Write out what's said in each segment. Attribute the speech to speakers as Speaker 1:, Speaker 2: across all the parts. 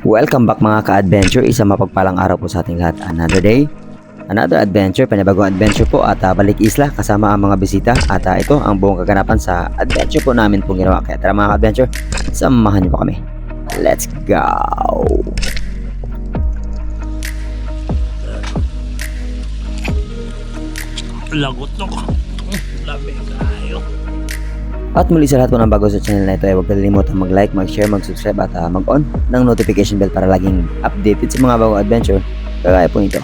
Speaker 1: Welcome back mga ka-adventure, isang mapagpalang araw po sa ating lahat. Another day, another adventure, panibagong adventure po at balik isla kasama ang mga bisita. At ito ang buong kaganapan sa adventure po namin pong ginawa. Kaya tara mga ka-adventure, samahan niyo po kami. Let's go!
Speaker 2: Lagot na ko. Labi tayo.
Speaker 1: At muli sa lahat po ng bago sa channel na ito ay huwag kalimutan mag-like, mag-share, mag-subscribe at mag-on ng notification bell para laging updated sa mga bagong adventure kagaya po nito.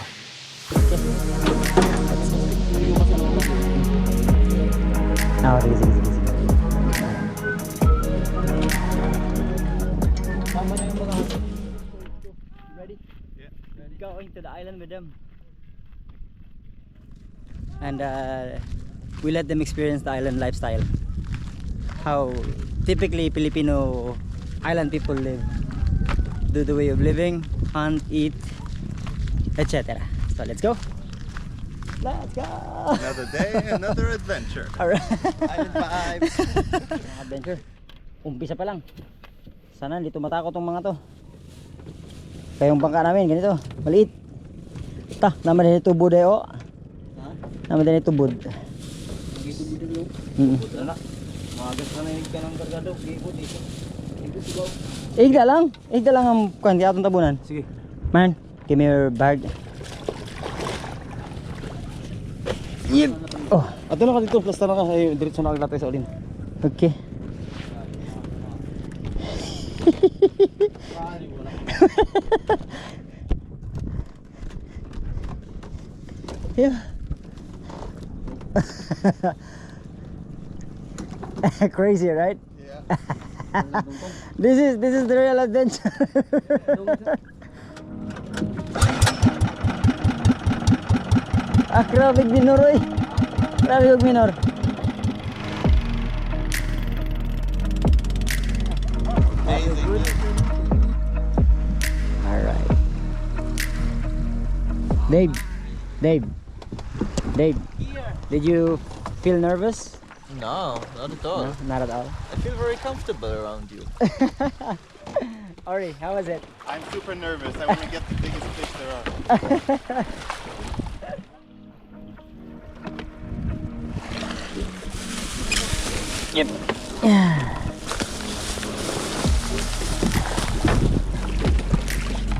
Speaker 3: Ready? Yeah. Ready. Going to the island with them. And we let them experience the island lifestyle. How typically Filipino island people live. Do the way of living, hunt, eat, etc. So let's go. Let's go.
Speaker 4: Another day, another adventure.
Speaker 3: Alright.
Speaker 4: Island vibes.
Speaker 3: Mga adventure. Umpisa pa lang. Sana hindi tumatakot tong mga to. Kayong bangka namin ganito, maliit. Ta, naman din tubod eh oh. Naman din tubod.
Speaker 2: Magas na yung kanang kargado. Ikot dito. Ikot sigaw.
Speaker 3: Igda lang ang kuwan, di atong tabunan.
Speaker 2: Sige.
Speaker 3: Man, give me your bag. Yep. Oh,
Speaker 2: Ato na ka dito. Plasta na ka. Ay, diretso na kaglatay sa ulin.
Speaker 3: okay. Yeah. Crazy, right?
Speaker 4: Yeah.
Speaker 3: This is the real adventure. Grabe minor oy. Grabe yung minor. Alright. Dave, did you feel nervous?
Speaker 4: No, not at all.
Speaker 3: No, not at all.
Speaker 4: I feel very comfortable around you.
Speaker 3: Ori, how was it?
Speaker 4: I'm super nervous. I want to get the biggest fish there are.
Speaker 3: Yep.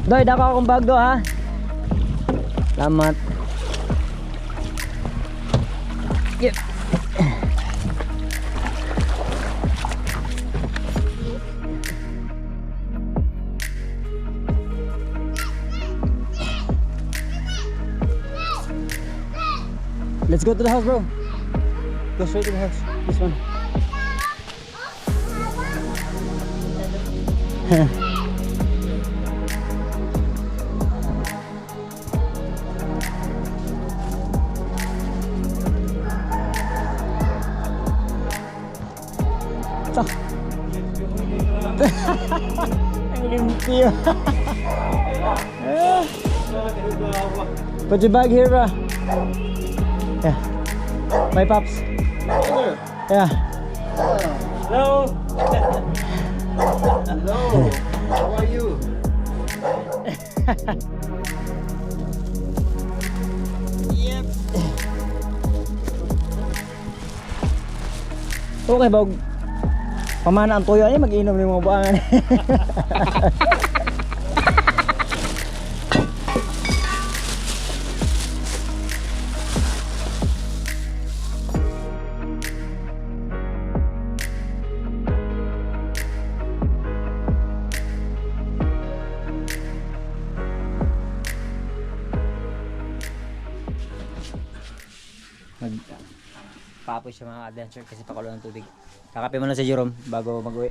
Speaker 3: Doy, dako akong bag do ha. Salamat. Yep. Let's go to the house, bro. Go straight to the house. This one. Ang limpyo. Put your bag here, bro. Yeah. My pops. Yeah.
Speaker 2: Hello. Hello. How are you?
Speaker 3: Yep. Okay, bog. Pamana ang tuyo ay mag-inom ng mga buangan. Papoy siya mga adventure kasi pakulo ng tubig. Kakape muna si Jerome bago mag-uwi.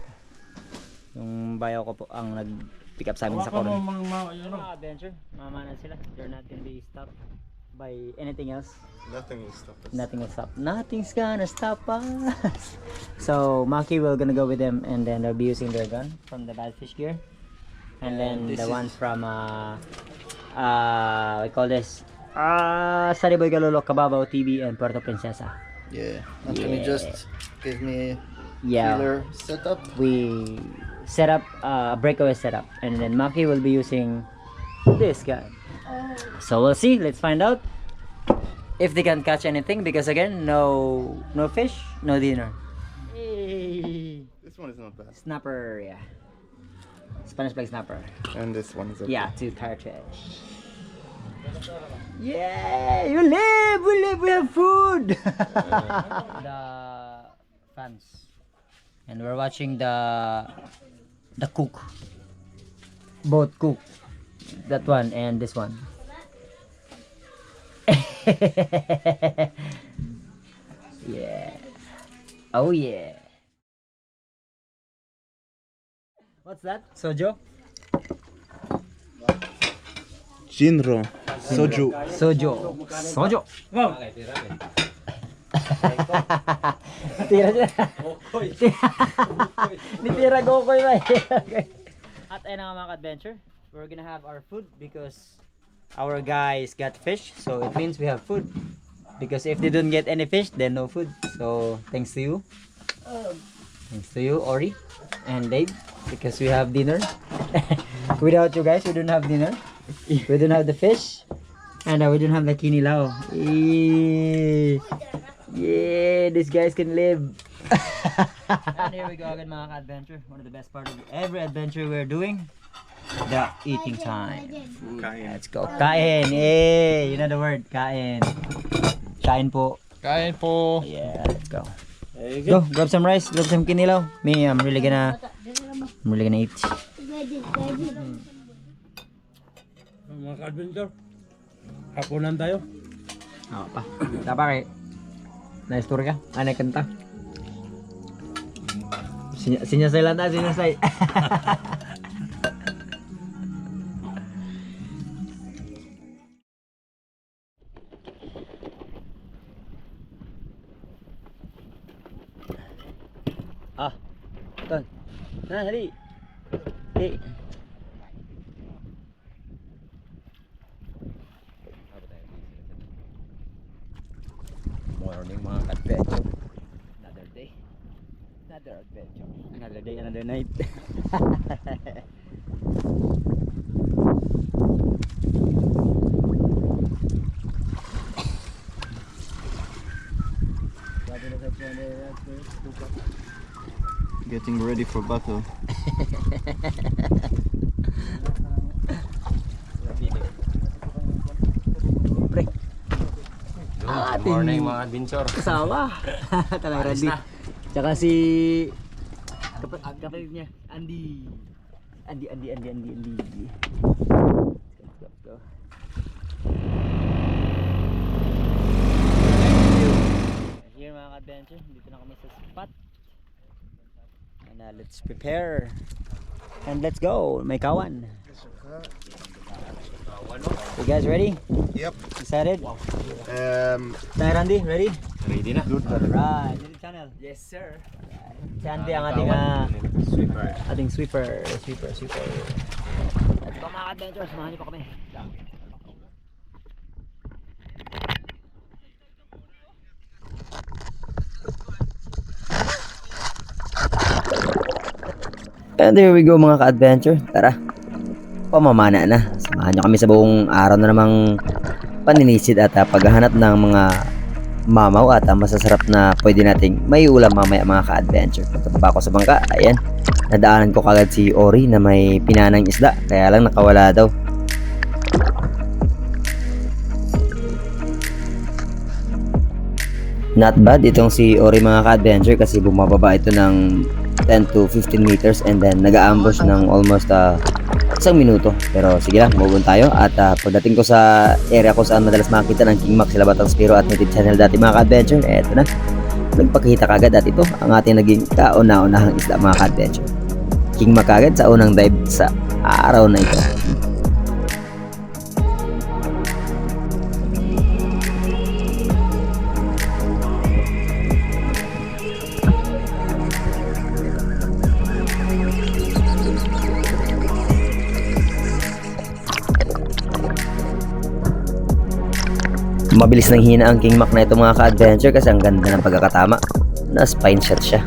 Speaker 3: Yung bayaw ko po ang nag-pick up sa amin sa Coron. Mga adventure, mamana sila. They're not gonna be stopped by anything else.
Speaker 4: Nothing will stop us.
Speaker 3: Nothing will stop. Nothing's gonna stop us. So Maki will gonna go with them, and then they'll be using their gun from the Badfish gear, and then the ones from we call this Sariboy Galolo, Cababaw, TB, and Puerto Princesa.
Speaker 4: Yeah. Anthony just gave me
Speaker 3: Yeah.
Speaker 4: Killer setup.
Speaker 3: We set up a breakaway setup, and then Maki will be using this guy. So we'll see. Let's find out if they can catch anything, because again, no fish, no dinner. Hey.
Speaker 4: This one is not bad.
Speaker 3: Snapper, yeah. Spanish flag snapper.
Speaker 4: And this one is okay.
Speaker 3: Yeah, 2 cartridge. Yeah, we live, we have food. The fans, and we're watching the cook, both cook, that one and this one. Yeah, oh yeah. What's that? Sojo?
Speaker 4: Jinro. Soju.
Speaker 3: Sojo. Wow. Tira siya. Nitira Gokoy ba? At ayun na nga mga adventure, we're gonna have our food because our guys got fish, so it means we have food. Because if they don't get any fish, then no food. So thanks to you. Thanks to you, Ori and Dave, because we have dinner. Without you guys, we don't have dinner. We don't have the fish. And we don't have the kinilaw. Yeah, these guys can live. And here we go again, mga ka-adventure. One of the best part of every adventure we're doing, the eating time. Let's go. Kain. Hey, you know the word. Kain. Kain po.
Speaker 4: Kain po.
Speaker 3: Yeah, let's go. Go, grab some rice, grab some kinilaw. Me, I'm really gonna eat.
Speaker 2: Mga ka-adventure, hapunan tayo.
Speaker 3: Oo pa. Tapa kay. Na-story ka? Kanta. Sinyasay lang tayo, sinyasay. Ton. Dali. Hey.
Speaker 1: Morning mga ka-adventure.
Speaker 3: Another day. Another adventure. Another day, another night.
Speaker 4: Getting ready for battle.
Speaker 3: Pre.
Speaker 2: Good morning mga adventure.
Speaker 3: Kasama. Talaga ready. Tsaka si kapatid niya, Andy. Andy. Let's go. Here mga ka-adventure, dito na kami sa spot. And let's prepare. And let's go. May kawan. You guys ready?
Speaker 4: Yep.
Speaker 3: Excited? Tayo Randy, ready?
Speaker 2: Ready na?
Speaker 3: Alright, YouTube channel.
Speaker 2: Yes sir.
Speaker 3: Si Andy ang ating
Speaker 2: Sweeper.
Speaker 3: ating sweeper. Let's go mga adventures, samahan niyo pa kami.
Speaker 1: And there we go mga ka-adventure. Tara, pamamana na. Samahan nyo kami sa buong araw na namang paninisid at paghahanap ng mga mamaw at masasarap na pwede nating may ulam mamaya mga ka-adventure. Punta pa ako sa bangka. Ayan, nadaanan ko kagad si Ori na may pinanang isda, kaya lang nakawala daw. Not bad itong si Ori mga ka-adventure kasi bumababa ito ng 10 to 15 meters and then nag-ambush ng almost 1 minuto. Pero sige lang, move on tayo. At pagdating ko sa area ko saan madalas makita ng King Mac, sila Batang Spiro at native channel dati mga ka-adventure, eto na, nagpakita kagad at ito ang ating naging kauna-unahang isda mga ka-adventure. King Mac kagad sa unang dive sa araw na ito. Mabilis nang hina ang King Mac na ito mga ka-adventure kasi ang ganda ng pagkakatama. Na spine shot siya.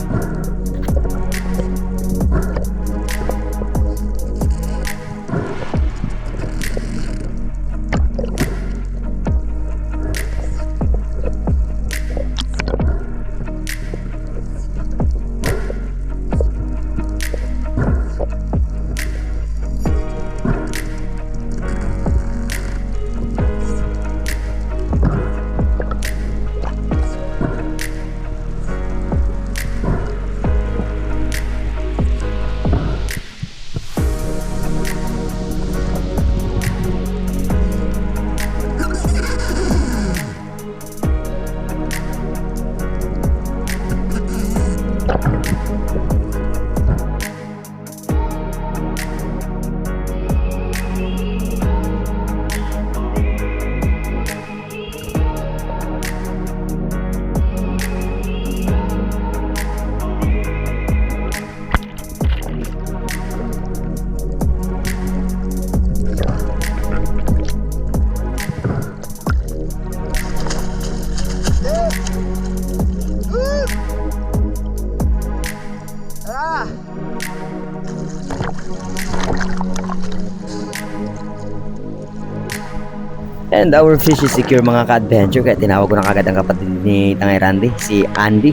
Speaker 1: And our fish is secure mga ka-adventure, kaya tinawag ko na kagad ang kapatid ni Tangay Randy, si Andy,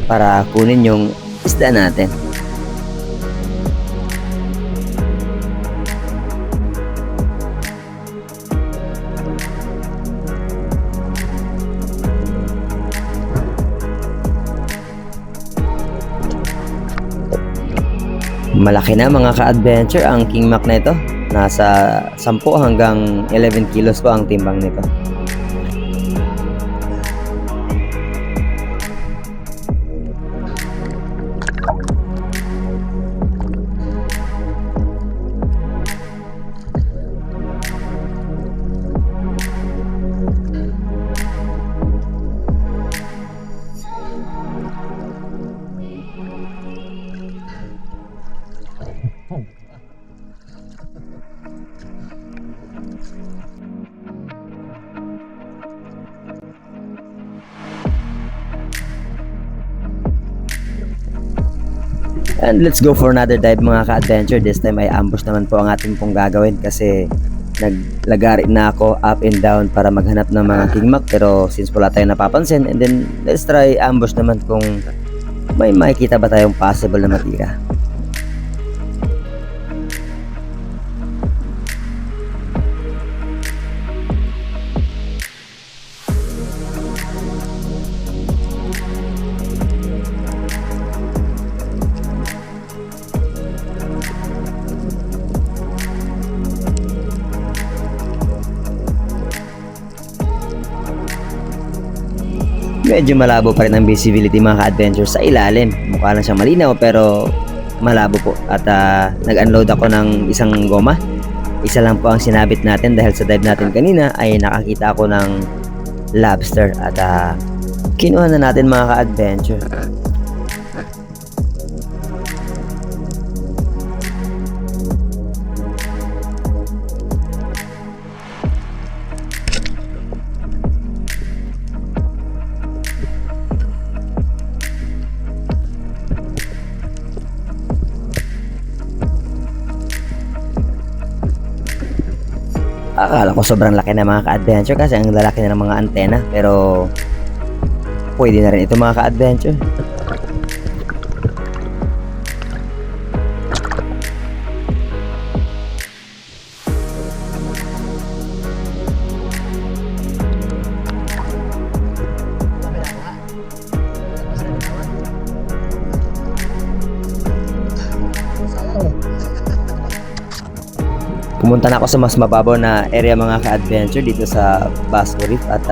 Speaker 1: para kunin yung isda natin. Malaki na mga ka-adventure ang King Mac na ito. Nasa 10 hanggang 11 kilos po ang timbang nito. And let's go for another dive mga ka-adventure. This time ay ambush naman po ang ating pong gagawin kasi naglagari na ako up and down para maghanap ng mga King Mac, pero since wala tayong napapansin, and then let's try ambush naman kung may makikita ba tayong possible na matira. Medyo malabo pa rin ang visibility mga ka-adventure sa ilalim. Mukha lang siyang malinaw pero malabo po. At nag-unload ako ng isang goma. Isa lang po ang sinabit natin dahil sa dive natin kanina ay nakakita ako ng lobster. At kinuha na natin mga ka-adventure. Akala ko sobrang laki na mga ka-adventure kasi ang lalaki na ng mga antena, pero pwede na rin ito mga ka-adventure. Pumunta na ako sa mas mababaw na area mga ka-adventure dito sa Basco Reef at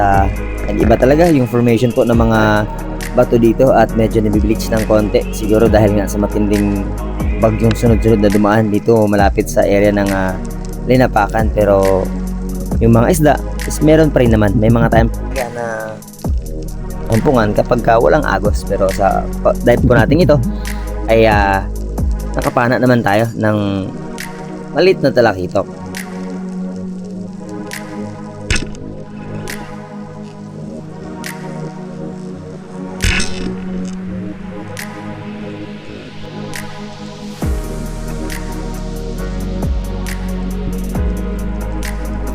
Speaker 1: iba talaga yung formation po ng mga bato dito at medyo nabibleach ng konti. Siguro dahil nga sa matinding bagyong sunod-sunod na dumaan dito malapit sa area ng Linapakan, pero yung mga isda is meron pa rin naman. May mga time na umpungan kapag walang agos, pero sa dive po natin ito ay nakapana naman tayo ng maliit na talakitok.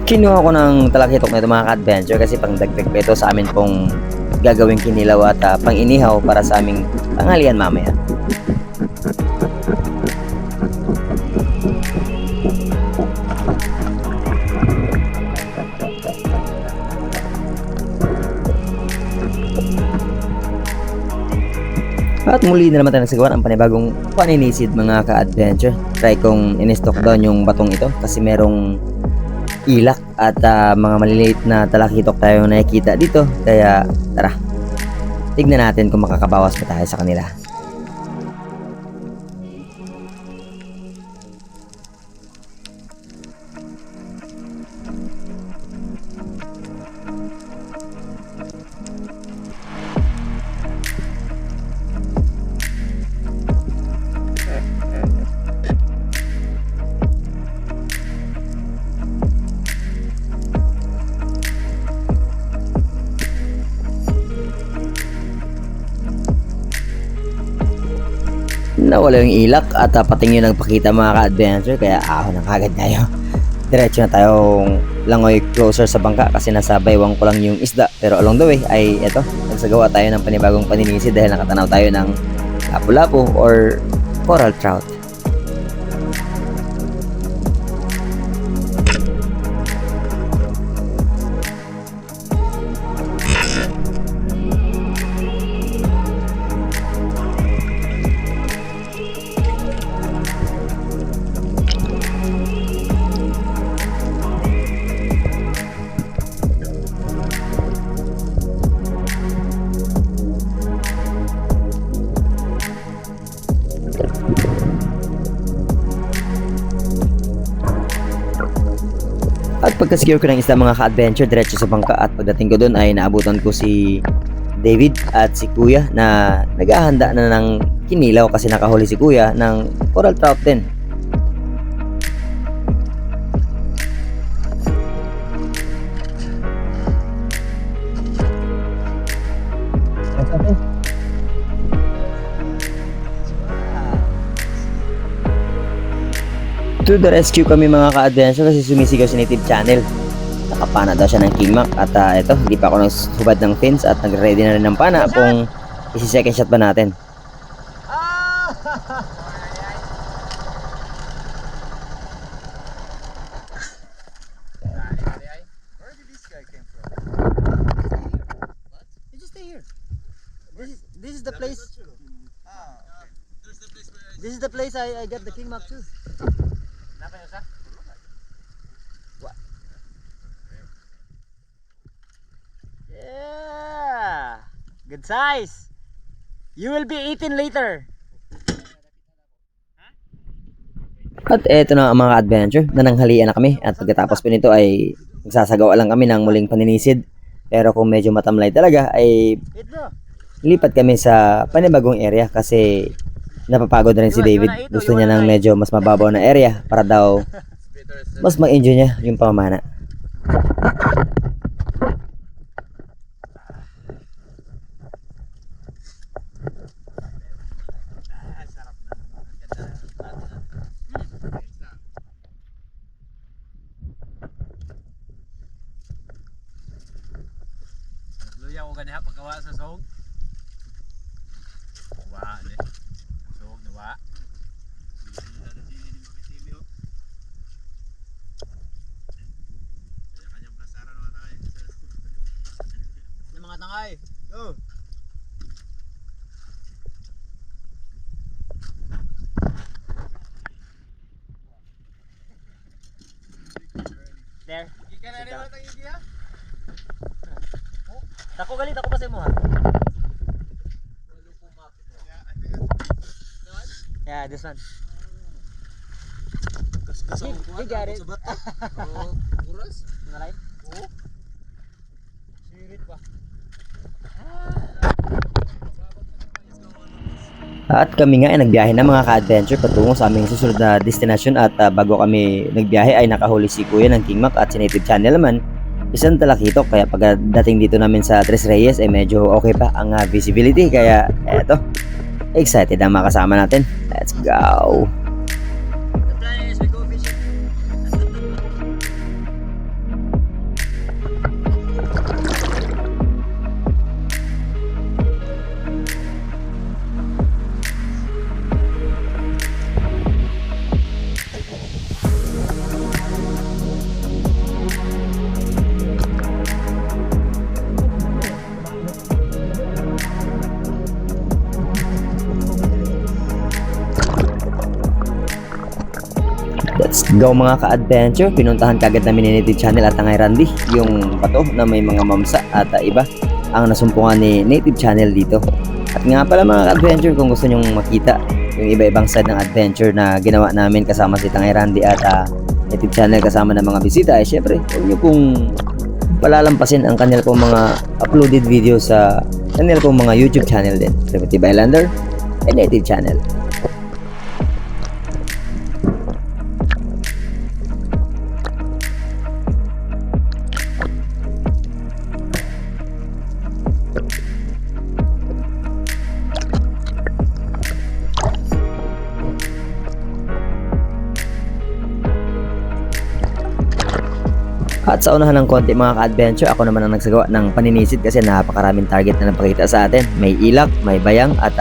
Speaker 1: Kinuha ko ng talakitok na ito mga ka-adventure kasi pang dagdag pa ito sa amin pong gagawing kinilaw at pang inihaw para sa aming tanghalian mamaya. At muli na naman tayo nagsagawa ng panibagong paninisid mga ka-adventure. Try kong in-stock down yung batong ito kasi merong ilak at mga maliliit na talakitok tayo nakikita dito. Kaya tara, tignan natin kung makakabawas pa tayo sa kanila. nawala yung ilak at pating yun nagpakita mga ka-adventure, kaya ahon na kagad tayo. Diretso na tayong langoy closer sa bangka kasi nasa baywang ko lang yung isda. Pero along the way ay eto, nagsagawa tayo ng panibagong paninisid dahil nakatanaw tayo ng lapu-lapu or coral trout. At pagka-secure ko ng isda mga ka-adventure, diretso sa bangka at pagdating ko doon ay naabutan ko si David at si Kuya na naghahanda na ng kinilaw kasi nakahuli si Kuya ng coral trout din. To the rescue kami mga ka-adventure kasi sumisigaw si Native Channel. Nakapana daw siya ng King Mac at ito, hindi pa ako nagsubad ng fins at nagre-ready na rin ng pana kung isi-second shot ba natin.
Speaker 2: Where did this guy came from?
Speaker 3: You just stay here. This is the place. This is the place I got the King Mac too. Yeah, good size. You will be eaten later.
Speaker 1: At eto na ang mga adventure, nananghalian na kami at pagkatapos po nito ay magsasagawa lang kami ng muling paninisid. Pero kung medyo matamlay talaga ay
Speaker 3: Eat bro.
Speaker 1: lipat kami sa panibagong area kasi napapagod na rin si David. Gusto niya ng medyo mas mababaw na area para daw mas ma-enjoy niya yung pamamana.
Speaker 2: Luya ko ganyan pagkawa sa sog. Wa ni. Sog na wa. Yung mga tangay. Go.
Speaker 3: There.
Speaker 2: Ika na rin watang idea.
Speaker 3: Ako galit ako pa sa mo ha. Yeah, this one. You got it.
Speaker 2: Kuras?
Speaker 3: Alright.
Speaker 2: Oo. Sirit pa.
Speaker 1: At kami nga ay nagbiyahe na mga ka-adventure patungo sa aming susunod na destination at bago kami nagbiyahe ay nakahuli si Kuya ng King Mac at si Native Channel naman isang talakitok, kaya pagdating dito namin sa Tres Reyes ay medyo okay pa ang visibility, kaya eto, excited ang makasama natin. Let's go!
Speaker 3: The plan is we go fishing.
Speaker 1: Let's go mga ka-adventure. Pinuntahan kagad namin ni Native Channel at Tangay Randy yung bato na may mga mamsa at iba ang nasumpungan ni Native Channel dito. At nga pala mga ka-adventure, kung gusto nyong makita yung iba-ibang side ng adventure na ginawa namin kasama si Tangay Randy at Native Channel kasama ng mga bisita, ay syempre huwag nyo pong palalampasin ang kanila pong mga uploaded video sa kanila pong mga YouTube channel din, Primitive Islander and Native Channel. At sa unahan ng konti mga ka-adventure, ako naman ang nagsagawa ng paninisid kasi napakaraming target na napakita sa atin. May ilak, may bayang at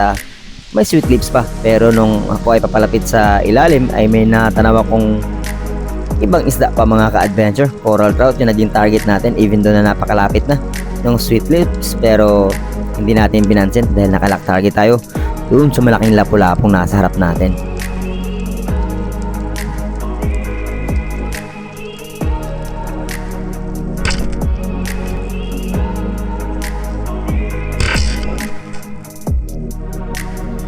Speaker 1: may sweet lips pa. Pero nung ako ay papalapit sa ilalim ay may natanaw akong ibang isda pa mga ka-adventure. Coral trout yung naging target natin even though na napakalapit na ng sweet lips, pero hindi natin binansin dahil nakalock target tayo doon sa malaking lapu-lapong nasa harap natin.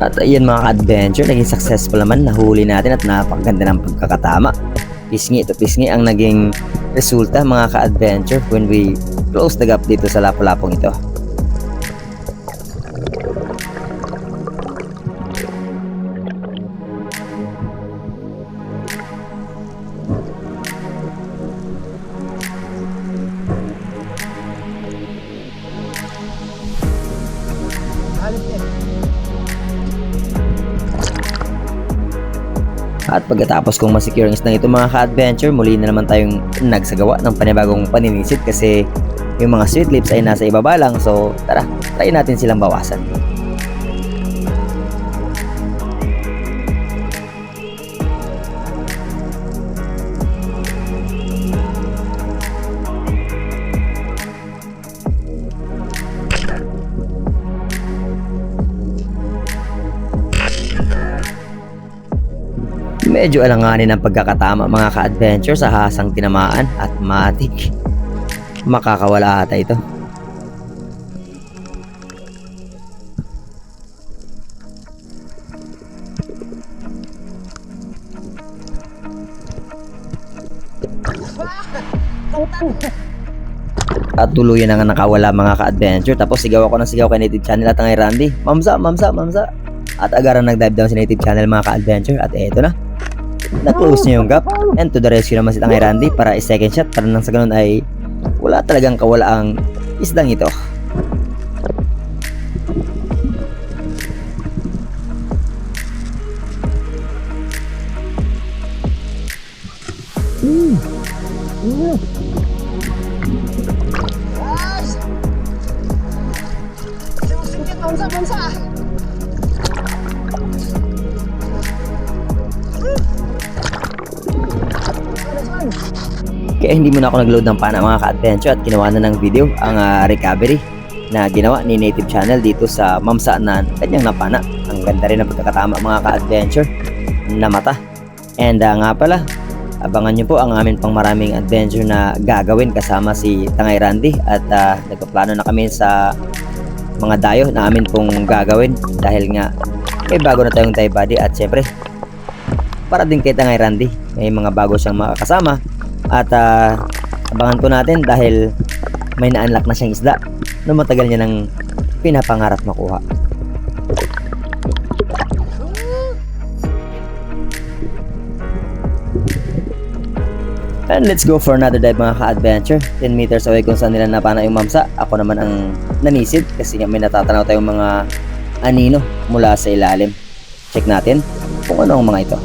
Speaker 1: At ayan mga ka-adventure, naging successful naman, nahuli natin at napakaganda ng pagkakatama. Pisngi ito pisngi ang naging resulta mga ka-adventure when we close the gap dito sa lapu-lapong ito. At pagkatapos kong masecure ang isdang ito mga ka-adventure, muli na naman tayong nagsagawa ng panibagong paninisid kasi yung mga sweet lips ay nasa ibaba lang. So tara, try natin silang bawasan. Medyo alanganin ang pagkakatama mga ka-adventure sa hasang tinamaan at matik. Makakawala ata ito. At tuluyan na nga nakawala mga ka-adventure. Tapos sigaw ako ng sigaw kay Native Channel at Tangay Randy. Mamsa, mamsa, mamsa. At agaran nag-dive down si Native Channel mga ka-adventure. At eto na, na-close niya yung gap. And to the rescue naman si Tangay Randy para i-second shot. Para nang sa ganun ay wala talagang kawalaang isdang ito. Kaya hindi muna ako nag-load ng pana mga ka-adventure at ginawa na ng video ang recovery na ginawa ni Native Channel dito sa mamsa na kanyang napana. Ang ganda rin ng pagkakatama mga ka-adventure na mata. And nga pala, abangan nyo po ang amin pang maraming adventure na gagawin kasama si Tangay Randy at nagpaplano na kami sa mga dayo na amin pong gagawin dahil nga may bago na tayong dive body at syempre para din kay Tangay Randy may mga bago siyang makakasama at abangan po natin dahil may na-unlock na siyang isda na matagal niya nang pinapangarap makuha. And let's go for another dive mga ka-adventure. 10 meters away kung saan nila napana yung mamsa. Ako naman ang nanisid kasi nga may natatanaw tayong mga anino mula sa ilalim. Check natin kung ano ang mga ito.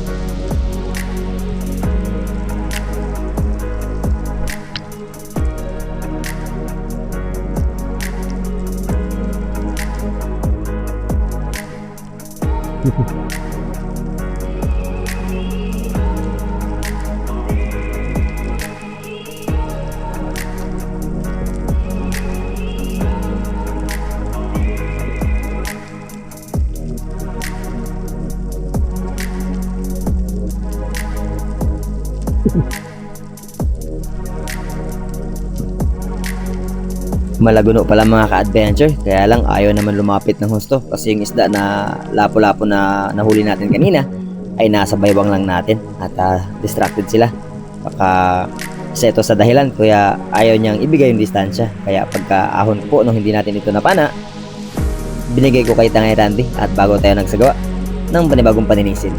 Speaker 1: Malaguno pala mga ka-adventure, kaya lang ayaw naman lumapit ng husto kasi yung isda na lapo-lapo na nahuli natin kanina ay nasa baywang lang natin at distracted sila. Baka seto sa dahilan kaya ayaw niyang ibigay yung distansya. Kaya pagka-ahon po nung hindi natin ito napana, binigay ko kay Tangay Randy at bago tayo nagsagawa ng panibagong paninisid.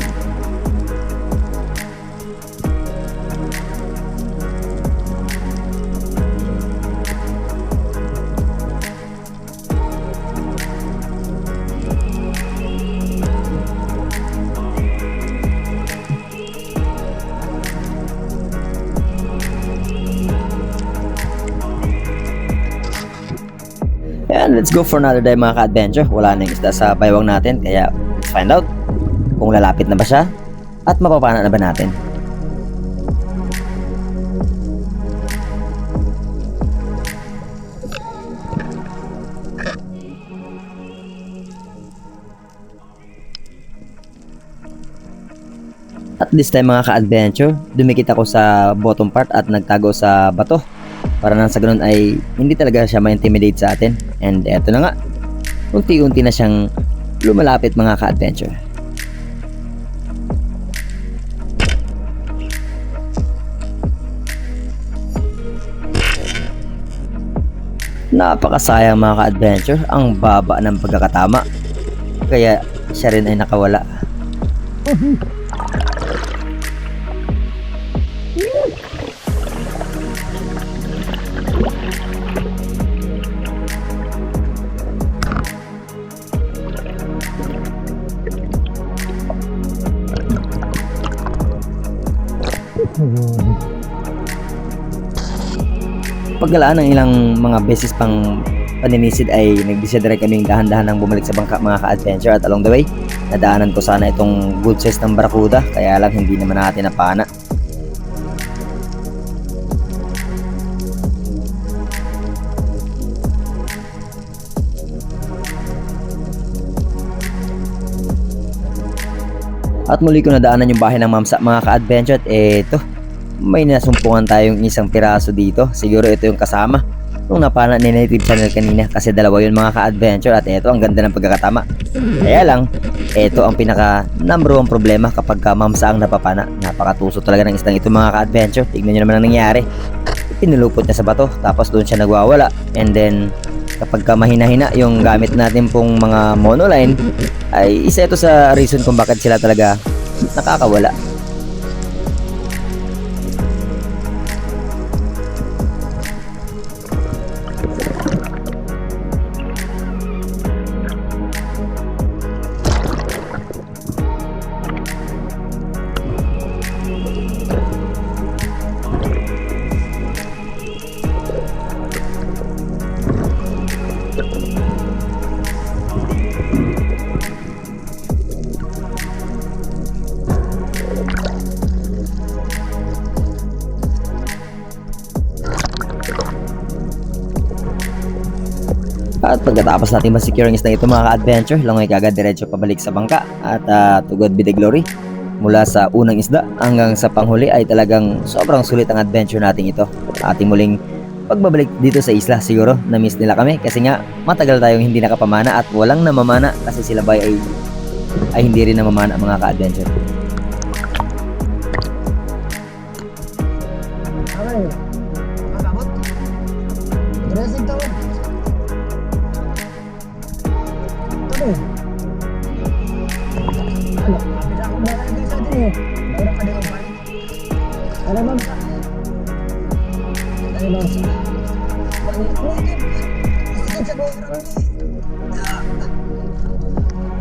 Speaker 1: And let's go for another day mga ka-adventure. Wala na yung isda sa baywang natin, kaya let's find out kung lalapit na ba siya at mapapana na ba natin. At this time mga ka-adventure, dumikit ako sa bottom part at nagtago sa bato para nang sa ganun ay hindi talaga siya ma-intimidate sa atin. And eto na nga, unti-unti na siyang lumalapit mga ka-adventure. Napakasayang mga ka-adventure, ang baba ng pagkakatama. Kaya siya rin ay nakawala. Paggalaan ng ilang mga beses pang paninisid ay nag-decide kaming dahan-dahan nang bumalik sa bangka mga ka-adventure, at along the way nadaanan ko sana itong good size ng barakuda, kaya lang hindi naman natin napana. At muli ko nadaanan yung bahay ng Mamsa mga ka-adventure, at eto, may nasumpungan tayong isang piraso dito. Siguro ito yung kasama nung napana ni Native Channel kanina, kasi dalawa yun mga ka-adventure. At eto, ang ganda ng pagkakatama. Kaya lang, eto ang pinaka number one problema kapag Mamsa ang napapana. Napakatuso talaga ng isdang ito mga ka-adventure. Tignan nyo naman ang nangyari. Pinulupot niya sa bato, tapos doon siya nagwawala. And then kapag mahina-hina yung gamit natin pong mga monoline, ay isa ito sa reason kung bakit sila talaga nakakawala. At pagkatapos natin ma-secure ang isda ito mga ka-adventure, langoy kagad diretso pabalik sa bangka. At to God be the glory, mula sa unang isda hanggang sa panghuli ay talagang sobrang sulit ang adventure natin ito. Ating muling pagbabalik dito sa isla, siguro na-miss nila kami kasi nga matagal tayong hindi nakapamana at walang namamana kasi sila bay ay hindi rin namamana mga ka-adventure.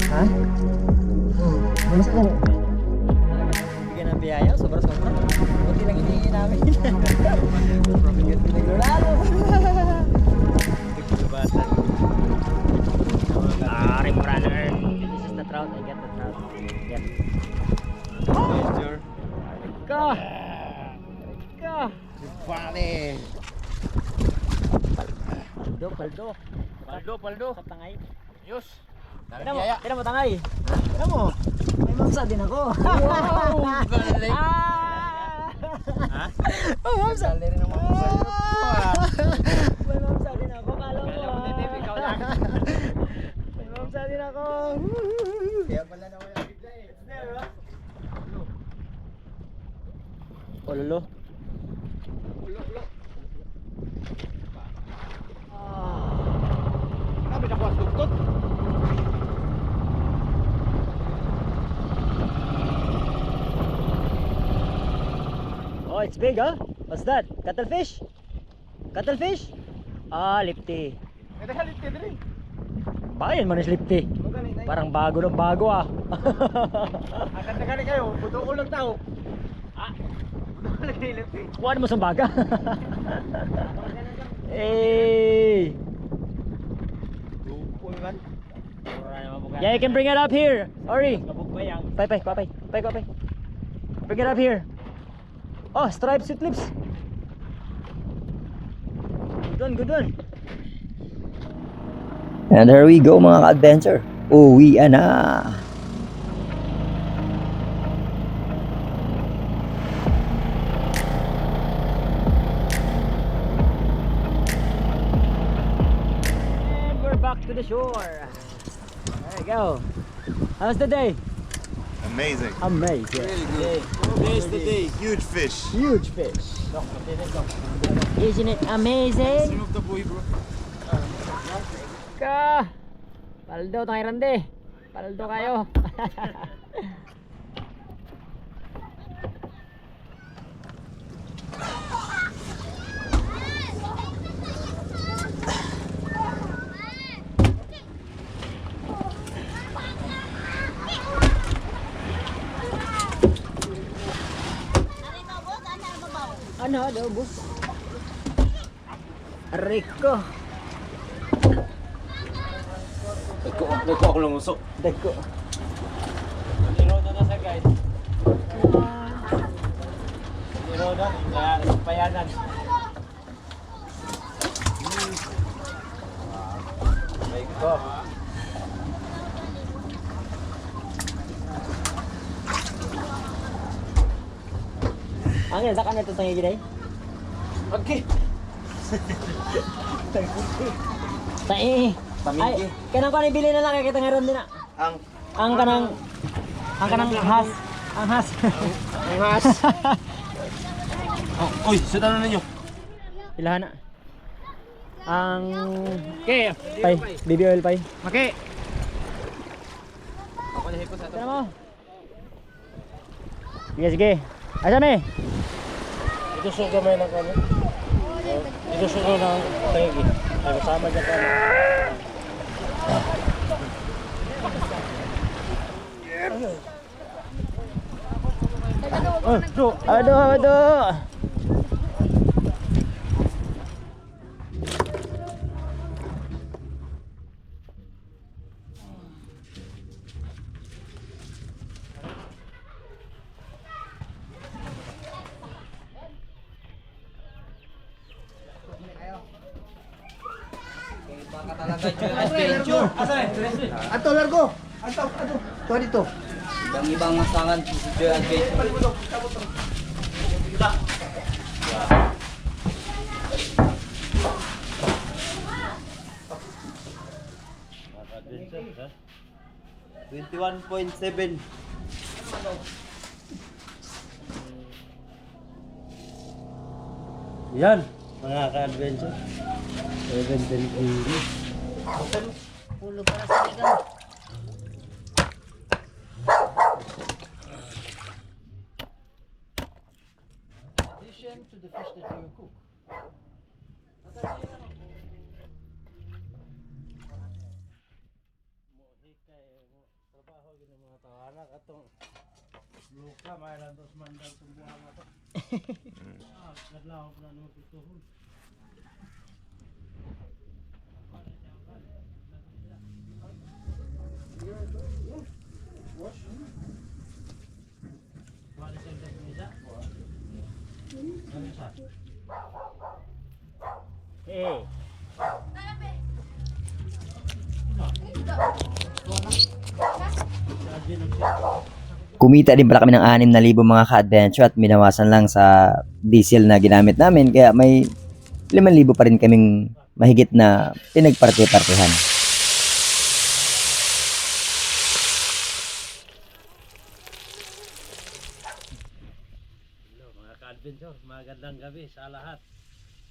Speaker 3: Ha? Bigyan ng biyaya, sobra-sobra. Buti lang hinihingi namin. Bigyan pinaglulalo. Rip runner. This is the trout. I get the trout. Yep. Ka!
Speaker 4: Funny.
Speaker 3: Paldo. Sa tangay.
Speaker 2: Yus.
Speaker 3: Tira mo tangay. Tira mo. May mamsa din ako.
Speaker 2: Wow, galing.
Speaker 3: Ha? Oh, mamsa.
Speaker 2: Galing rin ang mga sa'yo.
Speaker 3: May mamsa din ako. Kala mo.
Speaker 2: Ikaw lang.
Speaker 3: May mamsa din ako.
Speaker 2: Kaya pala na wala bigla eh. It's there, ha?
Speaker 3: Ololo.
Speaker 2: Grabe na kuwas dugtot.
Speaker 3: Oh, it's big, huh? What's that? Cuttlefish? Cuttlefish? Ah, lipti.
Speaker 2: May halit ka din.
Speaker 3: Bayan man is lipti. Parang bago na bago ah.
Speaker 2: Akan na gani kayo, buto ko lang tao. Ah, buto ko lang hilip eh.
Speaker 3: Kuha mo sa baga. Eh. Yeah, you can bring it up here. Ori.
Speaker 2: Kabugbayang.
Speaker 3: Pay. Bring it up here. Oh, stripes with lips. Good one.
Speaker 1: And there we go mga ka-adventure. Uwi na.
Speaker 3: And we're back to the shore. There we go. How's the day?
Speaker 4: Amazing.
Speaker 3: Amazing.
Speaker 4: Today's the day. Huge fish.
Speaker 3: Huge fish. Isn't it amazing?
Speaker 4: Remove the buoy, bro.
Speaker 3: Ka! Paldo tayo rande. Paldo kayo. Ano, adobos? Rico.
Speaker 2: Nagko ako lang usok.
Speaker 3: Dagko.
Speaker 2: Nirodo na sa guide. Nirodo. Kaya payanan. Rico.
Speaker 3: Angin, saka na ito tangi gilay?
Speaker 2: Okay.
Speaker 3: Tangi. Ay, kanang ko bili na lang kay kita ngaron din na. Ang kanang has. Ang has.
Speaker 2: Ang has. Uy, sudan na ninyo.
Speaker 3: Ilahan na. Ang
Speaker 2: Okay.
Speaker 3: pay, baby oil pay.
Speaker 2: Okay.
Speaker 3: Tara mo. Sige. Asa me?
Speaker 2: Ito suga may ng kano. Ito suga ng tangi. Ay kasama dyan kano.
Speaker 3: Aduh.
Speaker 2: Ato largo. Ato. Tuwa dito.
Speaker 3: Ibang masangan si Joy Adventure.
Speaker 2: Adventure, 21.7. Yan, mga ka-adventure. 7 English.
Speaker 5: Ulo para sa ligaw.
Speaker 2: Addition to the fish that you cook. Trabaho gini mga tawanak atong luka may lantos mandal tumbuhan ato. Kadlaw ko na nung tutuhon.
Speaker 3: Eh.
Speaker 1: Kumita din pala kami ng 6,000 mga ka-adventure at minawasan lang sa diesel na ginamit namin kaya may 5,000 pa rin kaming mahigit na pinagparte-partehan.
Speaker 2: Hello mga ka-adventure, magandang gabi sa lahat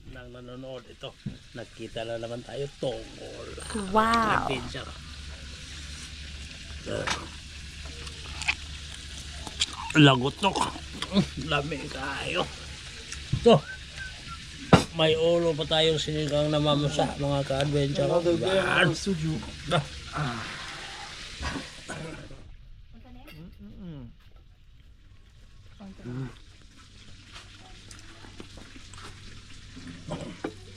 Speaker 2: ng nanonood ito. Nagkita na naman tayo tungkol.
Speaker 5: Wow.
Speaker 2: Adventure. Lagotok. Lami kayo. So, may ulo pa tayong sinigang na mamasa mga ka-adventure. Yan.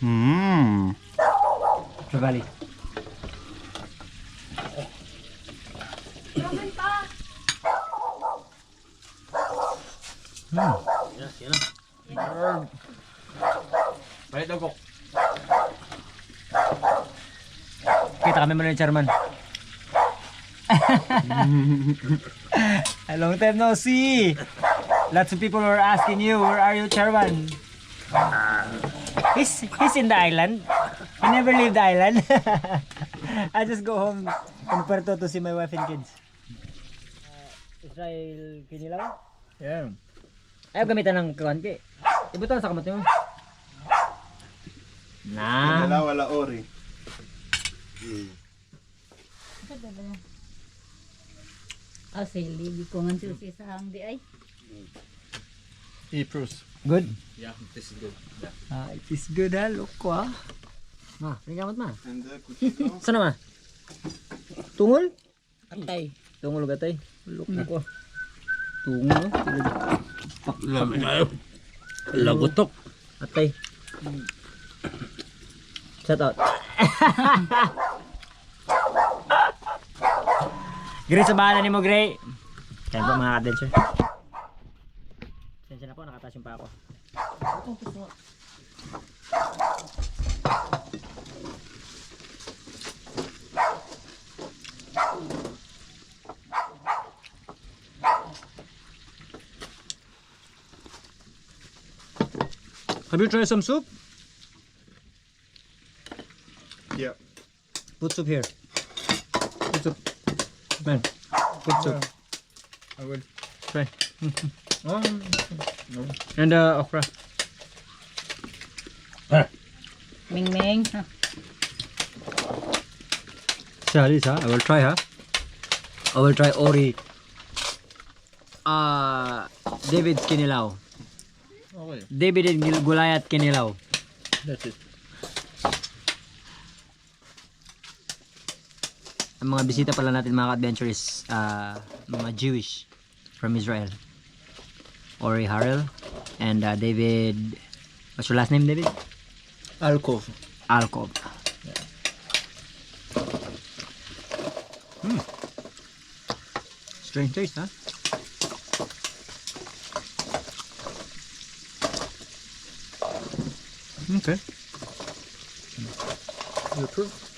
Speaker 4: Mmm.
Speaker 3: Trevally. Kita kami muna ni Chairman. A long time no see. Lots of people were asking you, where are you, Chairman? He's in the island. He never leave the island. I just go home in Puerto to see my wife and kids. Israel Kinilaw?
Speaker 2: Yeah.
Speaker 3: Ayaw gamitan ng konti. Ibutan sa kamot mo. Na.
Speaker 4: Wala wala ori.
Speaker 5: Ah, sili. Di ko nga susi sa hang di ay.
Speaker 3: Good? Yeah, it is good. It is good ha, look ko ha. Ma, ringamot ma.
Speaker 4: And the cuchillo.
Speaker 3: Sana ma? Tungol?
Speaker 5: Atay.
Speaker 3: Tungol gatay. Look ko. Tungol.
Speaker 2: Lagutok.
Speaker 3: Atay. Shout out. Gray sa bahala ni mo, Gray. Kaya po mga adventure. Sensya na po, nakataas yung pa ako. Have you tried some soup?
Speaker 4: Yeah.
Speaker 3: Put soup here. Put soup. Man, put soup.
Speaker 2: I will.
Speaker 3: Try. And okra.
Speaker 5: Ming Ming.
Speaker 3: Salis ha? I will try ha? I will try Ori. David Kinilaw.
Speaker 2: Okay.
Speaker 3: David and Goliath Kinilaw.
Speaker 2: That's it.
Speaker 3: Ang mga bisita pala natin mga adventure is mga Jewish from Israel. Ori Harel and David, what's your last name, David?
Speaker 2: Alcove.
Speaker 3: Alkov. Strange taste, huh? Okay.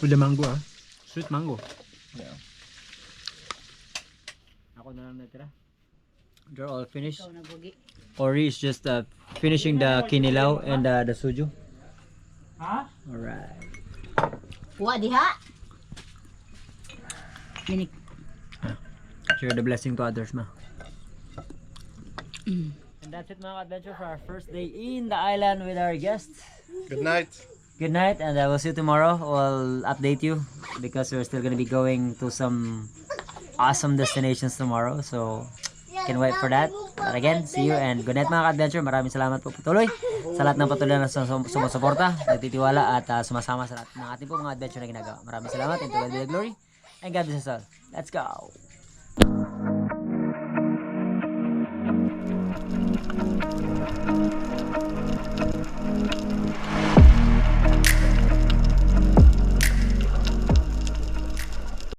Speaker 3: With the mango, ah. Sweet mango.
Speaker 2: Yeah.
Speaker 3: Ako na lang natira. They're all finished.
Speaker 5: Ikaw nagugi.
Speaker 3: Ori is just finishing the kinilaw and the suju.
Speaker 2: Ha?
Speaker 3: Alright.
Speaker 5: Wa diha. Minik.
Speaker 3: Share the blessing to others, ma. And that's it, mga adventure, for our first day in the island with our guests.
Speaker 4: Good night.
Speaker 3: Good night, and I will see you tomorrow. We'll update you because we're still gonna be going to some awesome destinations tomorrow. So, can wait for that. But again, see you and good night, mga adventure. Maraming salamat po patuloy sa lahat ng patuloy na sumusuporta, nagtitiwala at sumasama sa lahat ng ating po mga adventure na ginagawa. Maraming salamat, and to God be the glory, and God bless us all. Let's go!